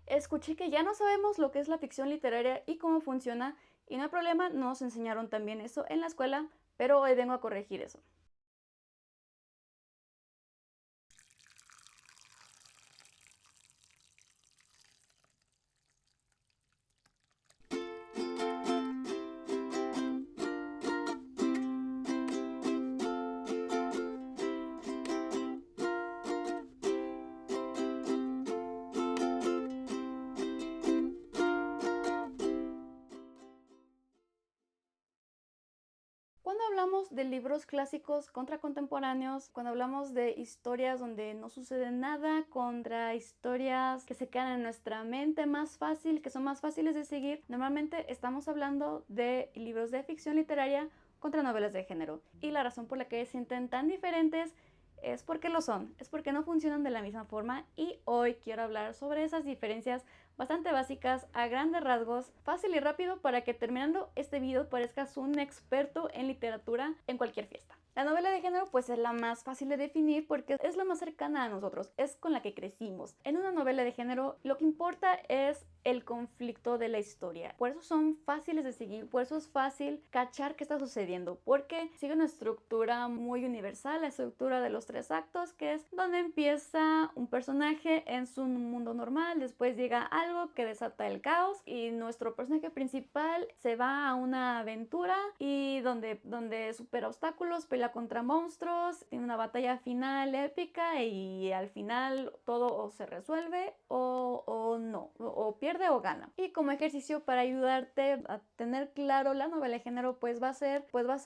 Escuché que ya no sabemos lo que es la ficción literaria y cómo funciona, y no hay problema, nos enseñaron también eso en la escuela, pero hoy vengo a corregir eso. Cuando hablamos de libros clásicos contra contemporáneos, cuando hablamos de historias donde no sucede nada contra historias que se quedan en nuestra mente más fácil, que son más fáciles de seguir, normalmente estamos hablando de libros de ficción literaria contra novelas de género. Y la razón por la que se sienten tan diferentes es porque lo son, es porque no funcionan de la misma forma y hoy quiero hablar sobre esas diferencias bastante básicas a grandes rasgos, fácil y rápido para que terminando este video parezcas un experto en literatura en cualquier fiesta. La novela de género pues es la más fácil de definir porque es la más cercana a nosotros, es con la que crecimos. En una novela de género lo que importa es el conflicto de la historia. Por eso son fáciles de seguir, por eso es fácil cachar qué está sucediendo, porque sigue una estructura muy universal, la estructura de los tres actos, que es donde empieza un personaje en su mundo normal, después llega algo que desata el caos y nuestro personaje principal se va a una aventura y donde supera obstáculos, pelea contra monstruos, tiene una batalla final épica y al final todo o se resuelve o no, o pierde o gana. Y como ejercicio para ayudarte a tener claro la novela de género, pues va a ser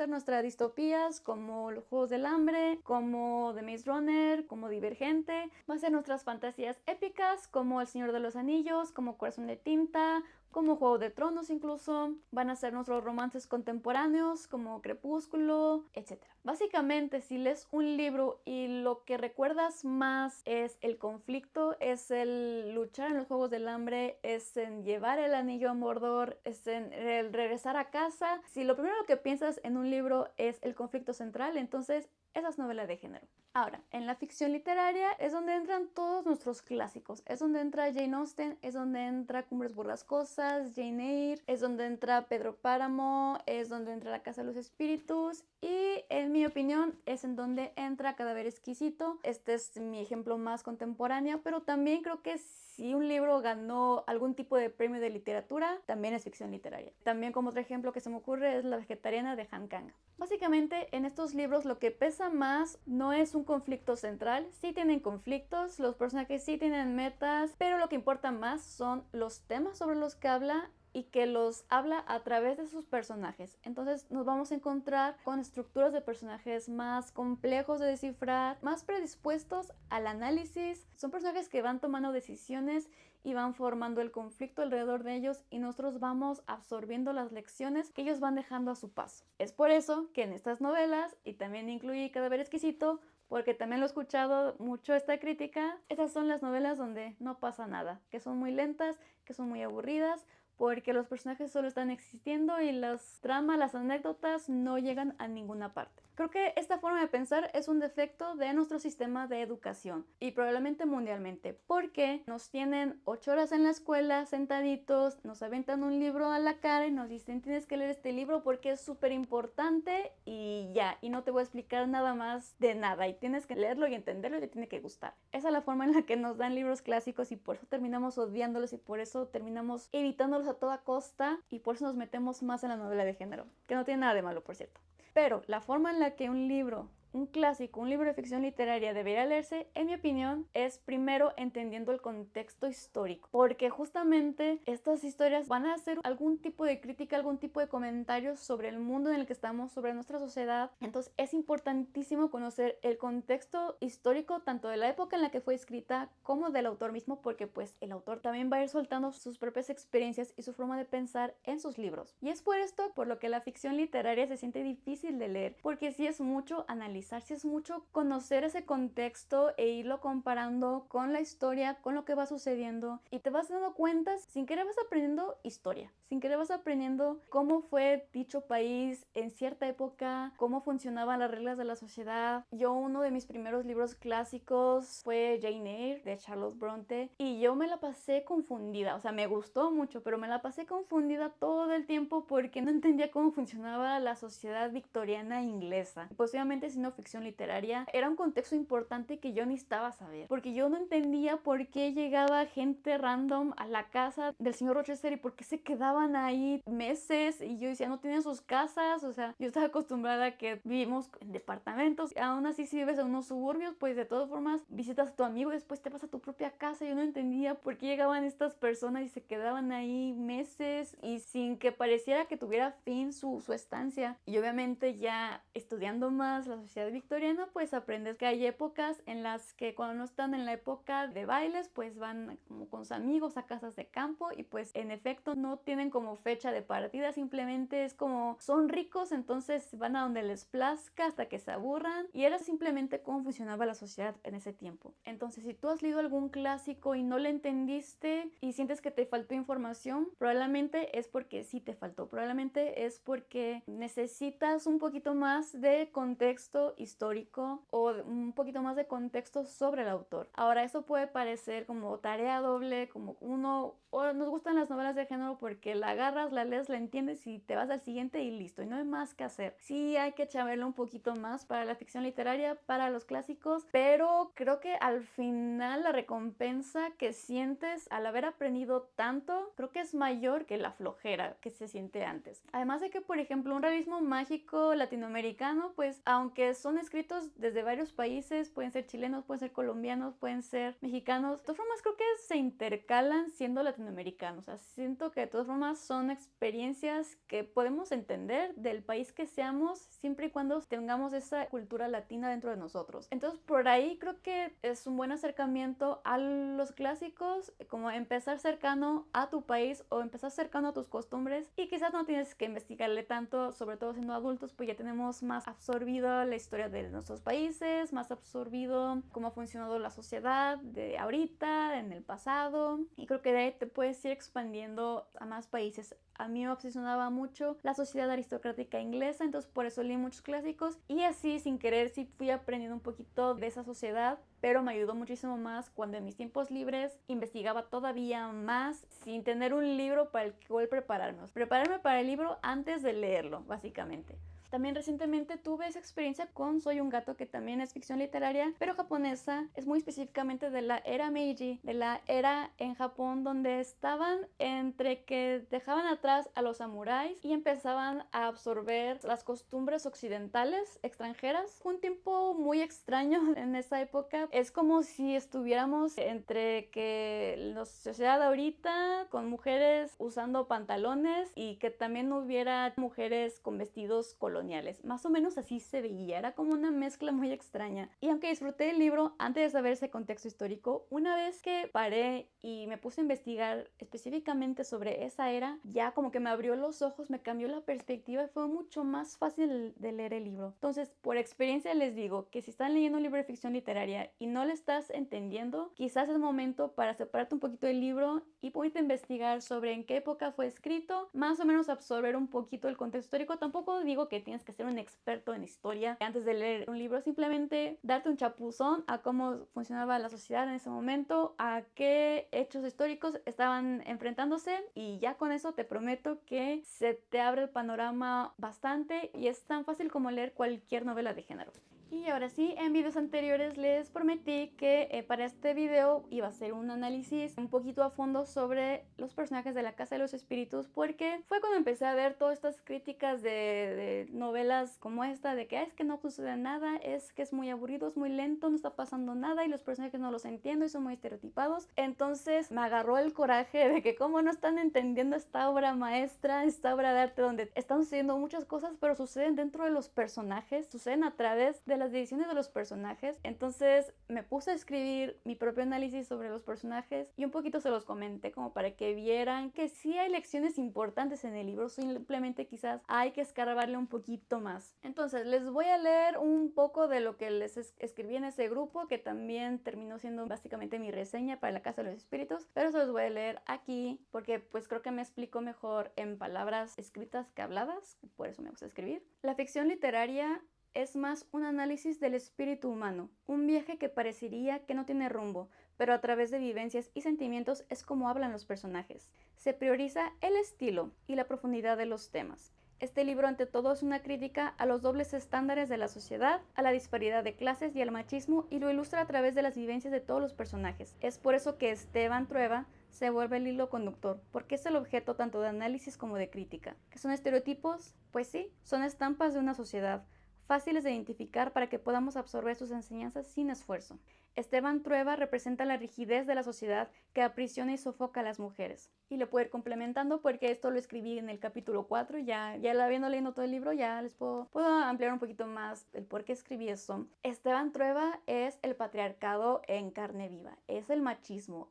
nuestras distopías como Los Juegos del Hambre, como The Maze Runner, como Divergente, va a ser nuestras fantasías épicas como El Señor de los Anillos, como Corazón de Tinta, como Juego de Tronos incluso, van a ser nuestros romances contemporáneos como Crepúsculo, etcétera. Básicamente, si lees un libro y lo que recuerdas más es el conflicto, es el luchar en los Juegos del Hambre, es en llevar el anillo a Mordor, es en el regresar a casa, si lo primero que piensas en un libro es el conflicto central, entonces esa es novela de género. Ahora, en la ficción literaria es donde entran todos nuestros clásicos. Es donde entra Jane Austen, es donde entra Cumbres Borrascosas, Jane Eyre, es donde entra Pedro Páramo, es donde entra La Casa de los Espíritus y, en mi opinión, es en donde entra Cadáver Exquisito. Este es mi ejemplo más contemporáneo, pero también creo que si un libro ganó algún tipo de premio de literatura, también es ficción literaria. También como otro ejemplo que se me ocurre es La Vegetariana de Han Kang. Básicamente en estos libros lo que pesa más no es un conflicto central, sí tienen conflictos, los personajes sí tienen metas, pero lo que importa más son los temas sobre los que habla y que los habla a través de sus personajes. Entonces nos vamos a encontrar con estructuras de personajes más complejos de descifrar, más predispuestos al análisis. Son personajes que van tomando decisiones y van formando el conflicto alrededor de ellos y nosotros vamos absorbiendo las lecciones que ellos van dejando a su paso. Es por eso que en estas novelas, y también incluí Cadáver Exquisito, porque también lo he escuchado mucho esta crítica, esas son las novelas donde no pasa nada, que son muy lentas, que son muy aburridas, porque los personajes solo están existiendo y las tramas, las anécdotas no llegan a ninguna parte. Creo que esta forma de pensar es un defecto de nuestro sistema de educación y probablemente mundialmente, porque nos tienen 8 horas en la escuela sentaditos, nos aventan un libro a la cara y nos dicen tienes que leer este libro porque es súper importante y ya, y no te voy a explicar nada más de nada y tienes que leerlo y entenderlo y te tiene que gustar. Esa es la forma en la que nos dan libros clásicos y por eso terminamos odiándolos y por eso terminamos evitándolos a toda costa y por eso nos metemos más en la novela de género, que no tiene nada de malo, por cierto. Pero la forma en la que un libro, un clásico, un libro de ficción literaria debería leerse, en mi opinión, es primero entendiendo el contexto histórico, porque justamente estas historias van a hacer algún tipo de crítica, algún tipo de comentarios sobre el mundo en el que estamos, sobre nuestra sociedad. Entonces es importantísimo conocer el contexto histórico tanto de la época en la que fue escrita como del autor mismo, porque pues el autor también va a ir soltando sus propias experiencias y su forma de pensar en sus libros. Y es por esto por lo que la ficción literaria se siente difícil de leer, porque sí es mucho analizar analizar, sí es mucho conocer ese contexto e irlo comparando con la historia, con lo que va sucediendo y te vas dando cuenta, sin querer vas aprendiendo historia, sin querer vas aprendiendo cómo fue dicho país en cierta época, cómo funcionaban las reglas de la sociedad. Yo uno de mis primeros libros clásicos fue Jane Eyre de Charlotte Bronte y yo me la pasé confundida, o sea, me gustó mucho, pero me la pasé confundida todo el tiempo porque no entendía cómo funcionaba la sociedad victoriana inglesa. Posiblemente siendo ficción literaria, era un contexto importante que yo necesitaba saber, porque yo no entendía por qué llegaba gente random a la casa del señor Rochester y por qué se quedaban ahí meses y yo decía, no tienen sus casas, o sea, yo estaba acostumbrada a que vivimos en departamentos, aún así si vives en unos suburbios, pues de todas formas visitas a tu amigo y después te vas a tu propia casa. Yo no entendía por qué llegaban estas personas y se quedaban ahí meses y sin que pareciera que tuviera fin su estancia. Y obviamente ya estudiando más la sociedad victoriana, pues aprendes que hay épocas en las que cuando no están en la época de bailes, pues van como con sus amigos a casas de campo y pues en efecto no tienen como fecha de partida, simplemente es como son ricos, entonces van a donde les plazca hasta que se aburran y era simplemente cómo funcionaba la sociedad en ese tiempo. Entonces si tú has leído algún clásico y no le entendiste y sientes que te faltó información, probablemente es porque sí te faltó, probablemente es porque necesitas un poquito más de contexto histórico o un poquito más de contexto sobre el autor. Ahora, eso puede parecer como tarea doble, como uno, o nos gustan las novelas de género porque la agarras, la lees, la entiendes y te vas al siguiente y listo, y no hay más que hacer. Sí hay que chavarlo un poquito más para la ficción literaria, para los clásicos, pero creo que al final la recompensa que sientes al haber aprendido tanto, creo que es mayor que la flojera que se siente antes. Además de que, por ejemplo, un realismo mágico latinoamericano, pues aunque son escritos desde varios países, pueden ser chilenos, pueden ser colombianos, pueden ser mexicanos, de todas formas creo que se intercalan siendo latinoamericanos. O sea, siento que de todas formas son experiencias que podemos entender del país que seamos siempre y cuando tengamos esa cultura latina dentro de nosotros. Entonces por ahí creo que es un buen acercamiento a los clásicos, como empezar cercano a tu país o empezar cercano a tus costumbres y quizás no tienes que investigarle tanto, sobre todo siendo adultos, pues ya tenemos más absorbido la historia de nuestros países, más absorbido cómo ha funcionado la sociedad de ahorita, en el pasado, y creo que de ahí te puedes ir expandiendo a más países. A mí me obsesionaba mucho la sociedad aristocrática inglesa, entonces por eso leí muchos clásicos y así sin querer sí fui aprendiendo un poquito de esa sociedad, pero me ayudó muchísimo más cuando en mis tiempos libres investigaba todavía más sin tener un libro para el cual prepararme para el libro antes de leerlo, básicamente. También recientemente tuve esa experiencia con Soy un gato, que también es ficción literaria, pero japonesa. Es muy específicamente de la era Meiji, de la era en Japón donde estaban entre que dejaban atrás a los samuráis y empezaban a absorber las costumbres occidentales extranjeras. Fue un tiempo muy extraño en esa época. Es como si estuviéramos entre que la sociedad ahorita con mujeres usando pantalones y que también no hubiera mujeres con vestidos coloniales. Más o menos así se veía, era como una mezcla muy extraña. Y aunque disfruté el libro antes de saber ese contexto histórico, una vez que paré y me puse a investigar específicamente sobre esa era, ya como que me abrió los ojos, me cambió la perspectiva y fue mucho más fácil de leer el libro. Entonces, por experiencia les digo que si están leyendo un libro de ficción literaria y no le estás entendiendo, quizás es momento para separarte un poquito del libro y ponerte a investigar sobre en qué época fue escrito, más o menos absorber un poquito el contexto histórico. Tampoco digo que tienes que ser un experto en historia antes de leer un libro, simplemente darte un chapuzón a cómo funcionaba la sociedad en ese momento, a qué hechos históricos estaban enfrentándose y ya con eso te prometo que se te abre el panorama bastante y es tan fácil como leer cualquier novela de género. Y ahora sí, en videos anteriores les prometí que para este video iba a ser un análisis un poquito a fondo sobre los personajes de La Casa de los Espíritus, porque fue cuando empecé a ver todas estas críticas de novelas como esta, de que es que no sucede nada, es que es muy aburrido, es muy lento, no está pasando nada y los personajes no los entiendo y son muy estereotipados. Entonces me agarró el coraje de que cómo no están entendiendo esta obra maestra, esta obra de arte donde están sucediendo muchas cosas, pero suceden dentro de los personajes, suceden a través de las decisiones de los personajes. Entonces me puse a escribir mi propio análisis sobre los personajes y un poquito se los comenté como para que vieran que sí hay lecciones importantes en el libro, simplemente quizás hay que escarbarle un poquito más. Entonces les voy a leer un poco de lo que les escribí en ese grupo, que también terminó siendo básicamente mi reseña para la Casa de los Espíritus, pero se los voy a leer aquí porque pues creo que me explico mejor en palabras escritas que habladas, por eso me gusta escribir. La ficción literaria es más un análisis del espíritu humano, un viaje que parecería que no tiene rumbo, pero a través de vivencias y sentimientos es como hablan los personajes. Se prioriza el estilo y la profundidad de los temas. Este libro ante todo es una crítica a los dobles estándares de la sociedad, a la disparidad de clases y al machismo, y lo ilustra a través de las vivencias de todos los personajes. Es por eso que Esteban Trueba se vuelve el hilo conductor, porque es el objeto tanto de análisis como de crítica. ¿Qué son estereotipos? Pues sí, son estampas de una sociedad, fáciles de identificar para que podamos absorber sus enseñanzas sin esfuerzo. Esteban Trueba representa la rigidez de la sociedad que aprisiona y sofoca a las mujeres. Y lo puedo ir complementando porque esto lo escribí en el capítulo 4, ya habiendo leído todo el libro, ya les puedo ampliar un poquito más el por qué escribí eso. Esteban Trueba es el patriarcado en carne viva, es el machismo,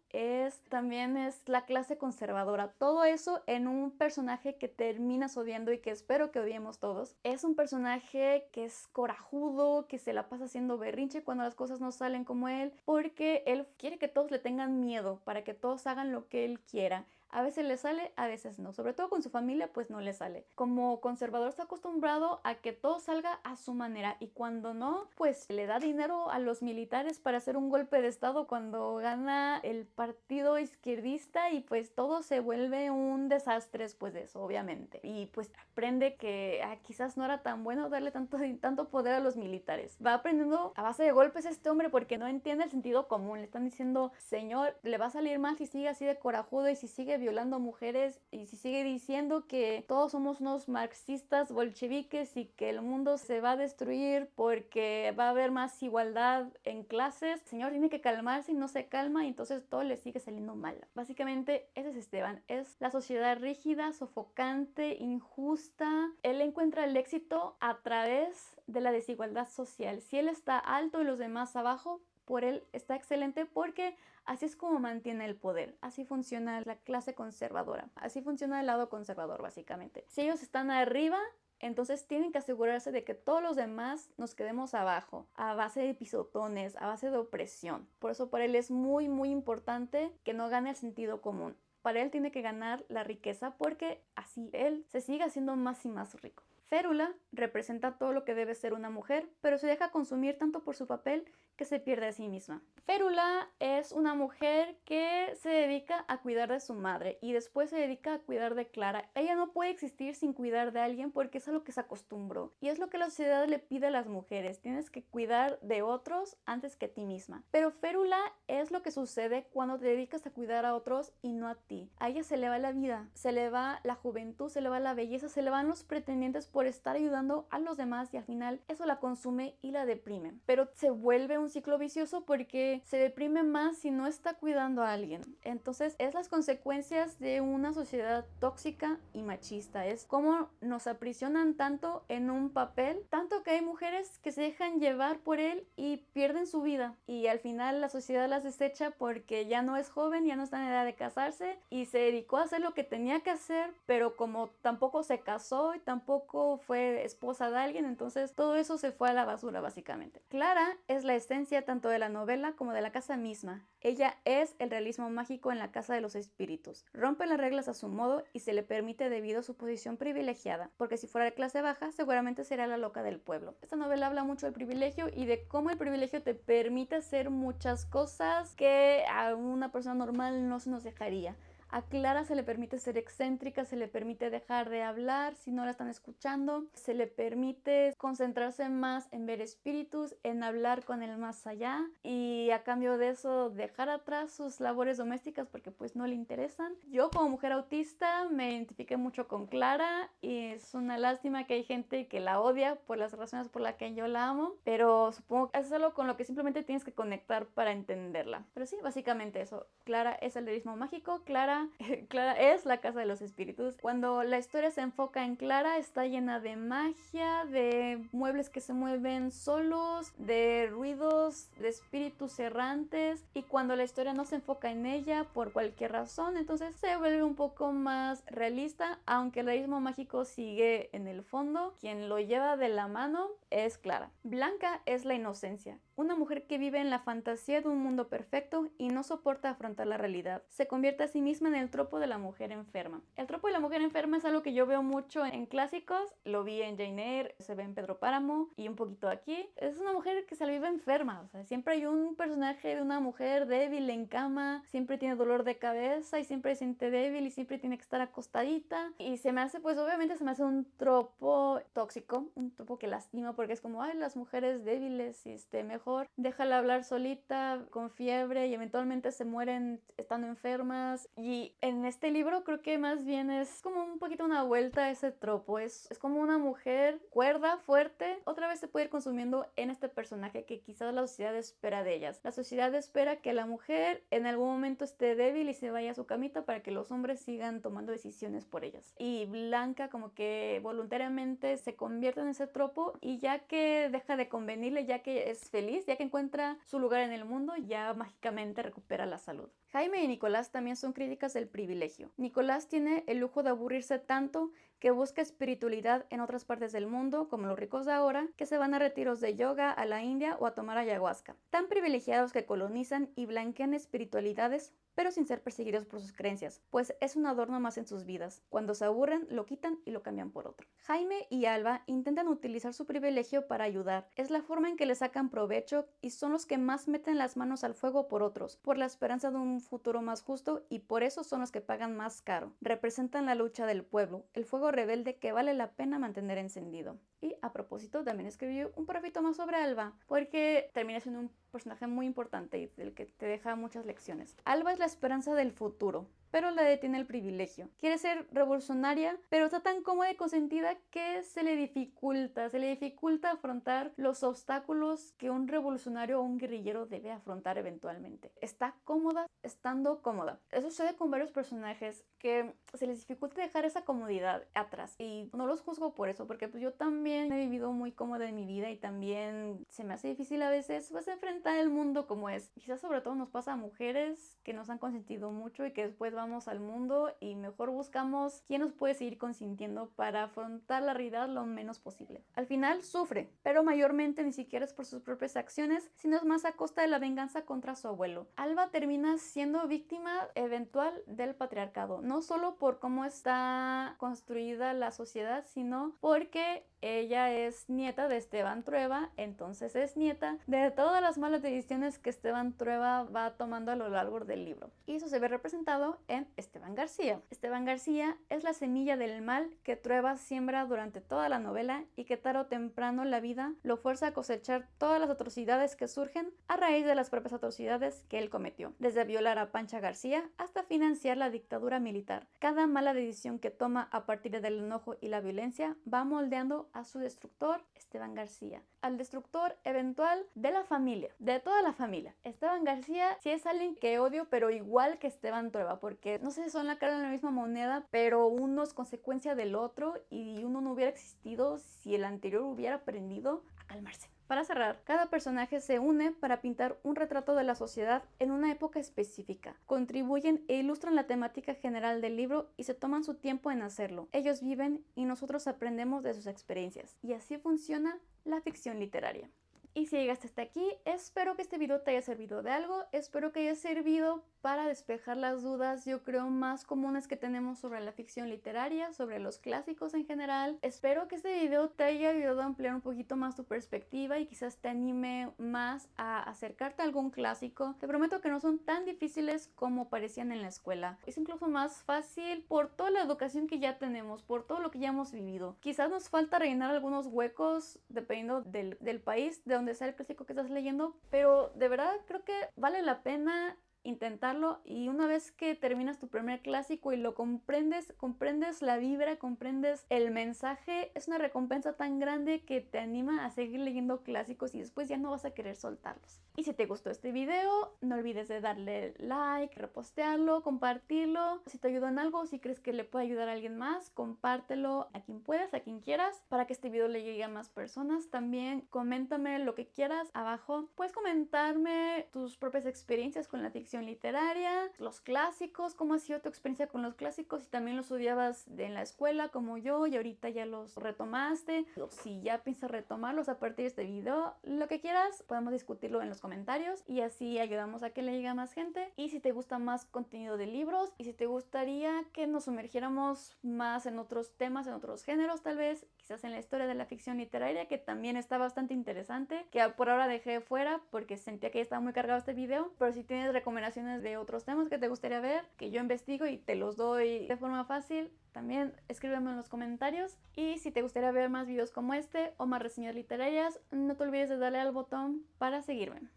también es la clase conservadora, todo eso en un personaje que terminas odiando y que espero que odiemos todos. Es un personaje que es corajudo, que se la pasa haciendo berrinche cuando las cosas no salen como él, porque él quiere que todos le tengan miedo, para que todos hagan lo que él quiera. A veces le sale, a veces no. Sobre todo con su familia, pues no le sale. Como conservador está acostumbrado a que todo salga a su manera y cuando no, pues le da dinero a los militares para hacer un golpe de estado cuando gana el partido izquierdista y pues todo se vuelve un desastre después de eso, obviamente. Y pues aprende que quizás no era tan bueno darle tanto poder a los militares. Va aprendiendo a base de golpes este hombre porque no entiende el sentido común. Le están diciendo, señor, le va a salir mal si sigue así de corajudo y si sigue violando mujeres y si sigue diciendo que todos somos unos marxistas bolcheviques y que el mundo se va a destruir porque va a haber más igualdad en clases. El señor tiene que calmarse y no se calma y entonces todo le sigue saliendo mal. Básicamente ese es Esteban, es la sociedad rígida, sofocante, injusta. Él encuentra el éxito a través de la desigualdad social. Si él está alto y los demás abajo, por él está excelente porque así es como mantiene el poder, así funciona la clase conservadora, así funciona el lado conservador básicamente. Si ellos están arriba, entonces tienen que asegurarse de que todos los demás nos quedemos abajo, a base de pisotones, a base de opresión. Por eso para él es muy importante que no gane el sentido común. Para él tiene que ganar la riqueza porque así él se sigue haciendo más y más rico. Férula representa todo lo que debe ser una mujer, pero se deja consumir tanto por su papel que se pierde a sí misma. Férula es una mujer que se dedica a cuidar de su madre y después se dedica a cuidar de Clara. Ella no puede existir sin cuidar de alguien porque es a lo que se acostumbró y es lo que la sociedad le pide a las mujeres. Tienes que cuidar de otros antes que a ti misma. Pero Férula es lo que sucede cuando te dedicas a cuidar a otros y no a ti. A ella se le va la vida, se le va la juventud, se le va la belleza, se le van los pretendientes por estar ayudando a los demás y al final eso la consume y la deprime. Pero se vuelve un ciclo vicioso porque se deprime más si no está cuidando a alguien. Entonces es las consecuencias de una sociedad tóxica y machista. Es como nos aprisionan tanto en un papel, tanto que hay mujeres que se dejan llevar por él y pierden su vida. Y al final la sociedad las desecha porque ya no es joven, ya no está en edad de casarse y se dedicó a hacer lo que tenía que hacer, pero como tampoco se casó y tampoco fue esposa de alguien, entonces todo eso se fue a la basura básicamente. Clara es la esencia tanto de la novela como de la casa misma. Ella es el realismo mágico en la Casa de los Espíritus. Rompe las reglas a su modo y se le permite debido a su posición privilegiada, porque si fuera de clase baja seguramente sería la loca del pueblo. Esta novela habla mucho del privilegio y de cómo el privilegio te permite hacer muchas cosas que a una persona normal no se nos dejaría. A Clara se le permite ser excéntrica, se le permite dejar de hablar si no la están escuchando, se le permite concentrarse más en ver espíritus, en hablar con el más allá y a cambio de eso dejar atrás sus labores domésticas porque pues no le interesan. Yo como mujer autista me identifiqué mucho con Clara y es una lástima que hay gente que la odia por las razones por las que yo la amo, pero supongo que es algo con lo que simplemente tienes que conectar para entenderla. Pero sí, básicamente eso. Clara es el realismo mágico, Clara Clara. Clara es la casa de los espíritus. Cuando la historia se enfoca en Clara, está llena de magia, de muebles que se mueven solos, de ruidos, de espíritus errantes. Y cuando la historia no se enfoca en ella por cualquier razón, entonces se vuelve un poco más realista, aunque el realismo mágico sigue en el fondo. Quien lo lleva de la mano es Clara. Blanca es la inocencia, una mujer que vive en la fantasía de un mundo perfecto y no soporta afrontar la realidad. Se convierte a sí misma en el tropo de la mujer enferma. El tropo de la mujer enferma es algo que yo veo mucho en clásicos. Lo vi en Jane Eyre, se ve en Pedro Páramo y un poquito aquí. Es una mujer que se la vive enferma. O sea, siempre hay un personaje de una mujer débil en cama, siempre tiene dolor de cabeza y siempre se siente débil y siempre tiene que estar acostadita. Y se me hace, pues obviamente se me hace un tropo tóxico, un tropo que lastima porque es como, ay, las mujeres débiles y mejor déjala hablar solita con fiebre y eventualmente se mueren estando enfermas. Y en este libro creo que más bien es como un poquito una vuelta a ese tropo. Es como una mujer cuerda, fuerte, otra vez se puede ir consumiendo en este personaje que quizás la sociedad espera de ellas. La sociedad espera que la mujer en algún momento esté débil y se vaya a su camita para que los hombres sigan tomando decisiones por ellas. Y Blanca como que voluntariamente se convierte en ese tropo y ya que deja de convenirle, ya que es feliz, ya que encuentra su lugar en el mundo, ya mágicamente recupera la salud. Jaime y Nicolás también son críticas del privilegio. Nicolás tiene el lujo de aburrirse tanto que busca espiritualidad en otras partes del mundo, como los ricos de ahora, que se van a retiros de yoga a la India o a tomar ayahuasca. Tan privilegiados que colonizan y blanquean espiritualidades, pero sin ser perseguidos por sus creencias, pues es un adorno más en sus vidas. Cuando se aburren, lo quitan y lo cambian por otro. Jaime y Alba intentan utilizar su privilegio para ayudar. Es la forma en que le sacan provecho y son los que más meten las manos al fuego por otros, por la esperanza de un futuro más justo, y por eso son los que pagan más caro. Representan la lucha del pueblo, el fuego rebelde que vale la pena mantener encendido. Y a propósito, también escribí un poquito más sobre Alba, porque termina siendo un personaje muy importante y del que te deja muchas lecciones. Alba es la esperanza del futuro, pero la detiene el privilegio. Quiere ser revolucionaria, pero está tan cómoda y consentida que se le dificulta afrontar los obstáculos que un revolucionario o un guerrillero debe afrontar eventualmente. Está cómoda estando cómoda. Eso sucede con varios personajes que se les dificulta dejar esa comodidad atrás, y no los juzgo por eso, porque pues yo también he vivido muy cómoda en mi vida y también se me hace difícil a veces pues enfrentar el mundo como es. Quizás sobre todo nos pasa a mujeres que nos han consentido mucho y que después vamos al mundo y mejor buscamos quién nos puede seguir consintiendo para afrontar la realidad lo menos posible. Al final sufre, pero mayormente ni siquiera es por sus propias acciones, sino es más a costa de la venganza contra su abuelo. Alba termina siendo víctima eventual del patriarcado, no solo por cómo está construida la sociedad, sino porque ella es nieta de Esteban Trueba, entonces es nieta de todas las malas decisiones que Esteban Trueba va tomando a lo largo del libro. Y eso se ve representado en Esteban García. Esteban García es la semilla del mal que Trueba siembra durante toda la novela y que tarde o temprano la vida lo fuerza a cosechar todas las atrocidades que surgen a raíz de las propias atrocidades que él cometió. Desde violar a Pancha García hasta financiar la dictadura militar. Cada mala decisión que toma a partir del enojo y la violencia va moldeando a su destructor, Esteban García, al destructor eventual de la familia, de toda la familia. Esteban García sí es alguien que odio, pero igual que Esteban Trueba, porque no sé si son la cara de la misma moneda, pero uno es consecuencia del otro y uno no hubiera existido si el anterior hubiera aprendido a calmarse. Para cerrar, cada personaje se une para pintar un retrato de la sociedad en una época específica. Contribuyen e ilustran la temática general del libro y se toman su tiempo en hacerlo. Ellos viven y nosotros aprendemos de sus experiencias. Y así funciona la ficción literaria. Y si llegaste hasta aquí, espero que este video te haya servido de algo, espero que haya servido para despejar las dudas, yo creo, más comunes que tenemos sobre la ficción literaria, sobre los clásicos en general. Espero que este video te haya ayudado a ampliar un poquito más tu perspectiva y quizás te anime más a acercarte a algún clásico. Te prometo que no son tan difíciles como parecían en la escuela. Es incluso más fácil por toda la educación que ya tenemos, por todo lo que ya hemos vivido. Quizás nos falta rellenar algunos huecos dependiendo del país, de donde sea el clásico que estás leyendo, pero de verdad creo que vale la pena intentarlo, y una vez que terminas tu primer clásico y lo comprendes la vibra, comprendes el mensaje, es una recompensa tan grande que te anima a seguir leyendo clásicos y después ya no vas a querer soltarlos. Y si te gustó este video, no olvides de darle like, repostearlo, compartirlo. Si te ayudó en algo, si crees que le puede ayudar a alguien más, compártelo a quien puedas, a quien quieras, para que este video le llegue a más personas. También coméntame lo que quieras abajo. Puedes comentarme tus propias experiencias con la ficción literaria, los clásicos, cómo ha sido tu experiencia con los clásicos, si también los odiabas en la escuela como yo y ahorita ya los retomaste, o si ya piensas retomarlos a partir de este video. Lo que quieras, podemos discutirlo en los comentarios y así ayudamos a que le llegue a más gente. Y si te gusta más contenido de libros y si te gustaría que nos sumergiéramos más en otros temas, en otros géneros, tal vez quizás en la historia de la ficción literaria, que también está bastante interesante, que por ahora dejé fuera porque sentía que ya estaba muy cargado este video, pero si tienes recomendaciones de otros temas que te gustaría ver, que yo investigo y te los doy de forma fácil, también escríbeme en los comentarios. Y si te gustaría ver más videos como este o más reseñas literarias, no te olvides de darle al botón para seguirme.